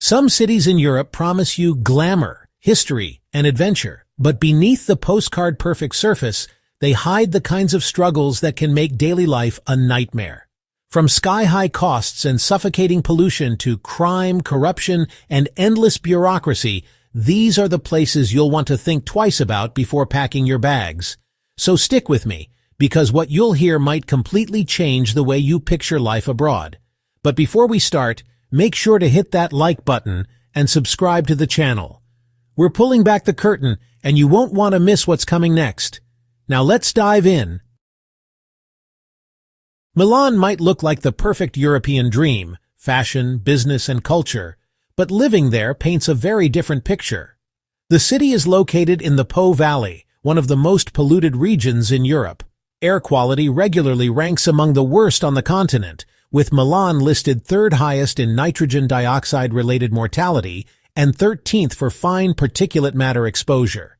Some cities in Europe promise you glamour, history, and adventure, but beneath the postcard-perfect surface, they hide the kinds of struggles that can make daily life a nightmare. From sky-high costs and suffocating pollution to crime, corruption, and endless bureaucracy, these are the places you'll want to think twice about before packing your bags. So stick with me, because what you'll hear might completely change the way you picture life abroad. But before we start, make sure to hit that like button and subscribe to the channel. We're pulling back the curtain, and you won't want to miss what's coming next. Now let's dive in. Milan might look like the perfect European dream, fashion, business, and culture, but living there paints a very different picture. The city is located in the Po Valley, one of the most polluted regions in Europe. Air quality regularly ranks among the worst on the continent, with Milan listed third highest in nitrogen dioxide-related mortality and 13th for fine particulate matter exposure.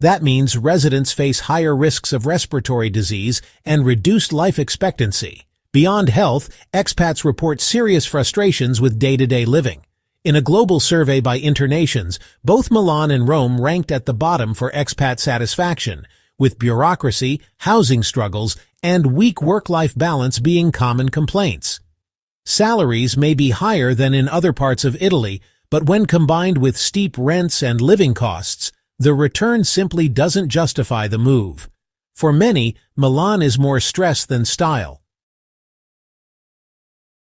That means residents face higher risks of respiratory disease and reduced life expectancy. Beyond health, expats report serious frustrations with day-to-day living. In a global survey by Internations, both Milan and Rome ranked at the bottom for expat satisfaction, with bureaucracy, housing struggles, and weak work-life balance being common complaints. Salaries may be higher than in other parts of Italy, but when combined with steep rents and living costs, the return simply doesn't justify the move. For many, Milan is more stress than style.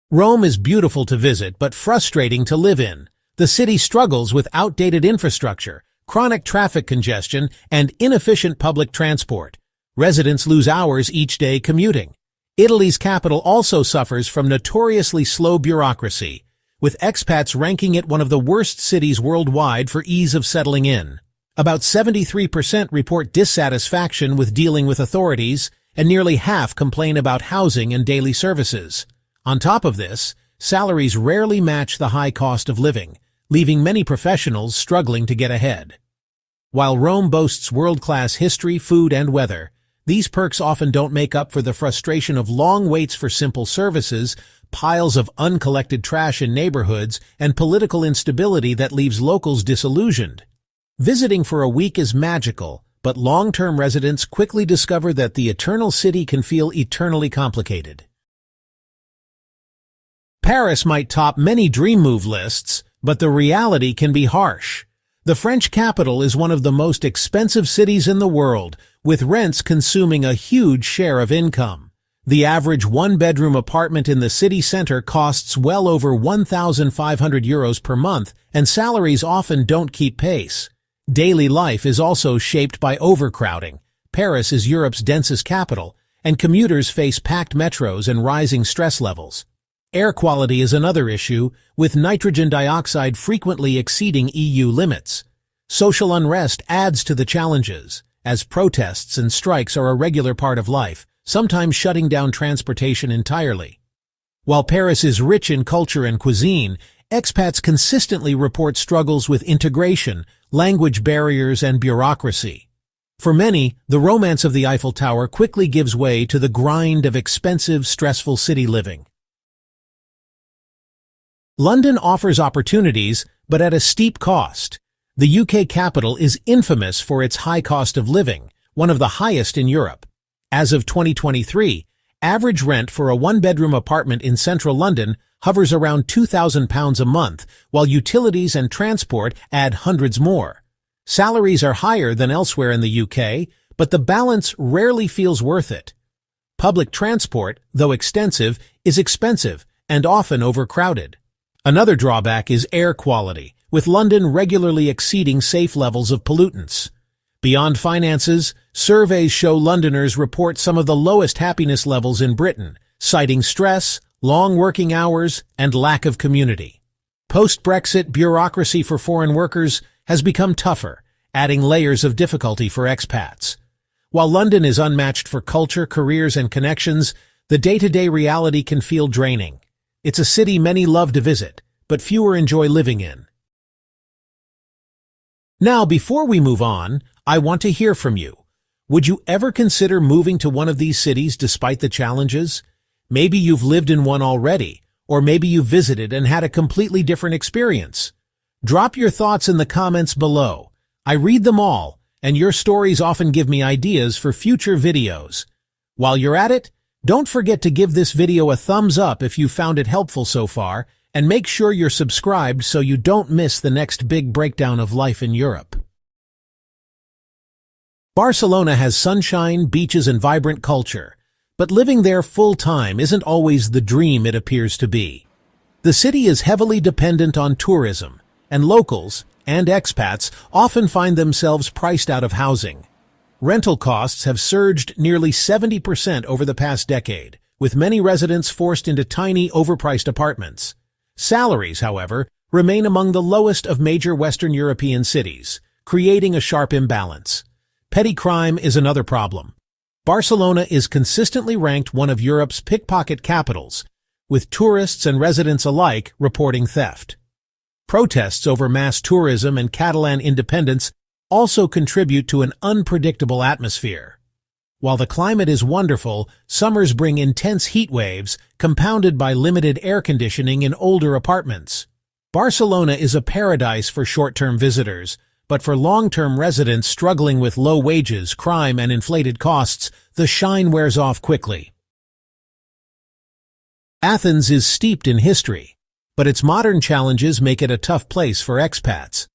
Rome is beautiful to visit but frustrating to live in. The city struggles with outdated infrastructure, chronic traffic congestion, and inefficient public transport. Residents lose hours each day commuting. Italy's capital also suffers from notoriously slow bureaucracy, with expats ranking it one of the worst cities worldwide for ease of settling in. About 73% report dissatisfaction with dealing with authorities, and nearly half complain about housing and daily services. On top of this, salaries rarely match the high cost of living, leaving many professionals struggling to get ahead. While Rome boasts world-class history, food, and weather, these perks often don't make up for the frustration of long waits for simple services, piles of uncollected trash in neighborhoods, and political instability that leaves locals disillusioned. Visiting for a week is magical, but long-term residents quickly discover that the eternal city can feel eternally complicated. Paris might top many dream move lists, but the reality can be harsh. The French capital is one of the most expensive cities in the world, with rents consuming a huge share of income. The average one-bedroom apartment in the city center costs well over €1,500 per month, and salaries often don't keep pace. Daily life is also shaped by overcrowding. Paris is Europe's densest capital, and commuters face packed metros and rising stress levels. Air quality is another issue, with nitrogen dioxide frequently exceeding EU limits. Social unrest adds to the challenges, as protests and strikes are a regular part of life, sometimes shutting down transportation entirely. While Paris is rich in culture and cuisine, expats consistently report struggles with integration, language barriers, and bureaucracy. For many, the romance of the Eiffel Tower quickly gives way to the grind of expensive, stressful city living. London offers opportunities, but at a steep cost. The UK capital is infamous for its high cost of living, one of the highest in Europe. As of 2023, average rent for a one-bedroom apartment in central London hovers around £2,000 a month, while utilities and transport add hundreds more. Salaries are higher than elsewhere in the UK, but the balance rarely feels worth it. Public transport, though extensive, is expensive and often overcrowded. Another drawback is air quality, with London regularly exceeding safe levels of pollutants. Beyond finances, surveys show Londoners report some of the lowest happiness levels in Britain, citing stress, long working hours, and lack of community. Post-Brexit bureaucracy for foreign workers has become tougher, adding layers of difficulty for expats. While London is unmatched for culture, careers, and connections, the day-to-day reality can feel draining. It's a city many love to visit, but fewer enjoy living in. Now, before we move on, I want to hear from you. Would you ever consider moving to one of these cities despite the challenges? Maybe you've lived in one already, or maybe you've visited and had a completely different experience. Drop your thoughts in the comments below. I read them all, and your stories often give me ideas for future videos. While you're at it, don't forget to give this video a thumbs up if you found it helpful so far, and make sure you're subscribed so you don't miss the next big breakdown of life in Europe. Barcelona has sunshine, beaches, and vibrant culture, but living there full-time isn't always the dream it appears to be. The city is heavily dependent on tourism, and locals and expats often find themselves priced out of housing. Rental costs have surged nearly 70% over the past decade, with many residents forced into tiny, overpriced apartments. Salaries, however, remain among the lowest of major Western European cities, creating a sharp imbalance. Petty crime is another problem. Barcelona is consistently ranked one of Europe's pickpocket capitals, with tourists and residents alike reporting theft. Protests over mass tourism and Catalan independence also contribute to an unpredictable atmosphere. While the climate is wonderful, summers bring intense heat waves, compounded by limited air conditioning in older apartments. Barcelona is a paradise for short-term visitors, but for long-term residents struggling with low wages, crime, and inflated costs, the shine wears off quickly. Athens is steeped in history, but its modern challenges make it a tough place for expats.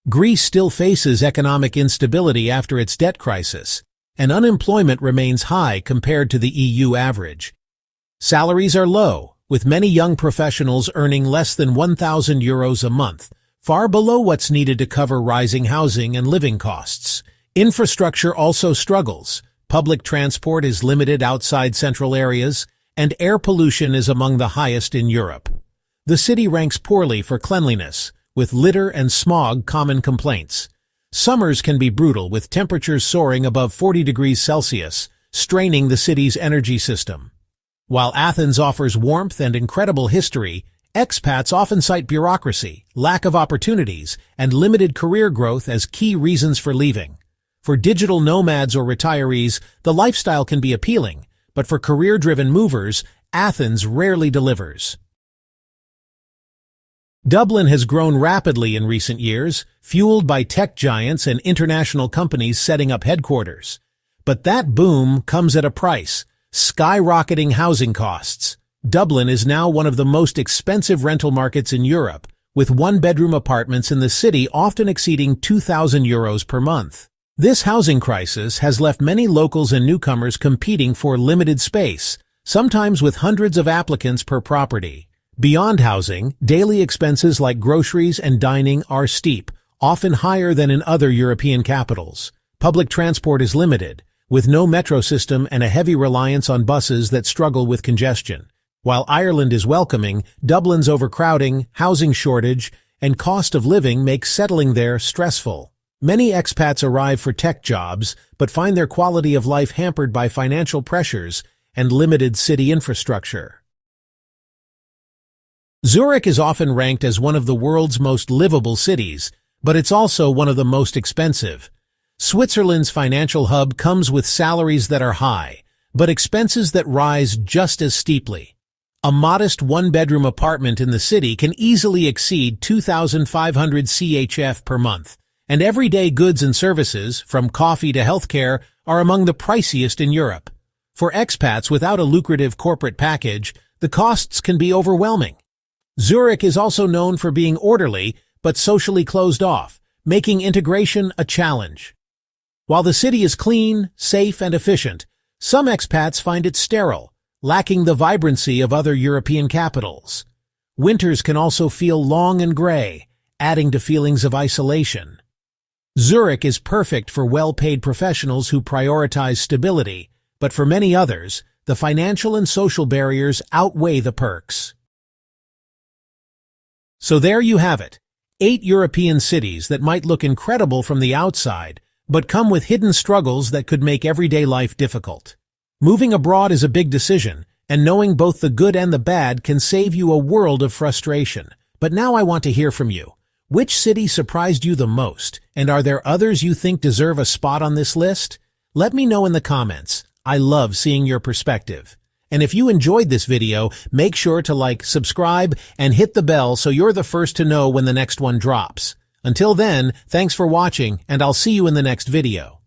Greece still faces economic instability after its debt crisis, and unemployment remains high compared to the EU average. Salaries are low, with many young professionals earning less than €1,000 a month, far below what's needed to cover rising housing and living costs. Infrastructure also struggles. Public transport is limited outside central areas, and air pollution is among the highest in Europe. The city ranks poorly for cleanliness, with litter and smog common complaints. Summers can be brutal, with temperatures soaring above 40 degrees Celsius, straining the city's energy system. While Athens offers warmth and incredible history, expats often cite bureaucracy, lack of opportunities, and limited career growth as key reasons for leaving. For digital nomads or retirees, the lifestyle can be appealing, but for career-driven movers, Athens rarely delivers. Dublin has grown rapidly in recent years, fueled by tech giants and international companies setting up headquarters. But that boom comes at a price: skyrocketing housing costs. Dublin is now one of the most expensive rental markets in Europe, with one-bedroom apartments in the city often exceeding €2,000 per month. This housing crisis has left many locals and newcomers competing for limited space, sometimes with hundreds of applicants per property. Beyond housing, daily expenses like groceries and dining are steep, often higher than in other European capitals. Public transport is limited, with no metro system and a heavy reliance on buses that struggle with congestion. While Ireland is welcoming, Dublin's overcrowding, housing shortage, and cost of living make settling there stressful. Many expats arrive for tech jobs, but find their quality of life hampered by financial pressures and limited city infrastructure. Zurich is often ranked as one of the world's most livable cities, but it's also one of the most expensive. Switzerland's financial hub comes with salaries that are high, but expenses that rise just as steeply. A modest one-bedroom apartment in the city can easily exceed 2,500 CHF per month, and everyday goods and services, from coffee to healthcare, are among the priciest in Europe. For expats without a lucrative corporate package, the costs can be overwhelming. Zurich is also known for being orderly but socially closed off, making integration a challenge. While the city is clean, safe, and efficient, some expats find it sterile, lacking the vibrancy of other European capitals. Winters can also feel long and gray, adding to feelings of isolation. Zurich is perfect for well-paid professionals who prioritize stability, but for many others, the financial and social barriers outweigh the perks. So there you have it, 8 European cities that might look incredible from the outside, but come with hidden struggles that could make everyday life difficult. Moving abroad is a big decision, and knowing both the good and the bad can save you a world of frustration. But now I want to hear from you. Which city surprised you the most, and are there others you think deserve a spot on this list? Let me know in the comments. I love seeing your perspective. And if you enjoyed this video, make sure to like, subscribe, and hit the bell so you're the first to know when the next one drops. Until then, thanks for watching, and I'll see you in the next video.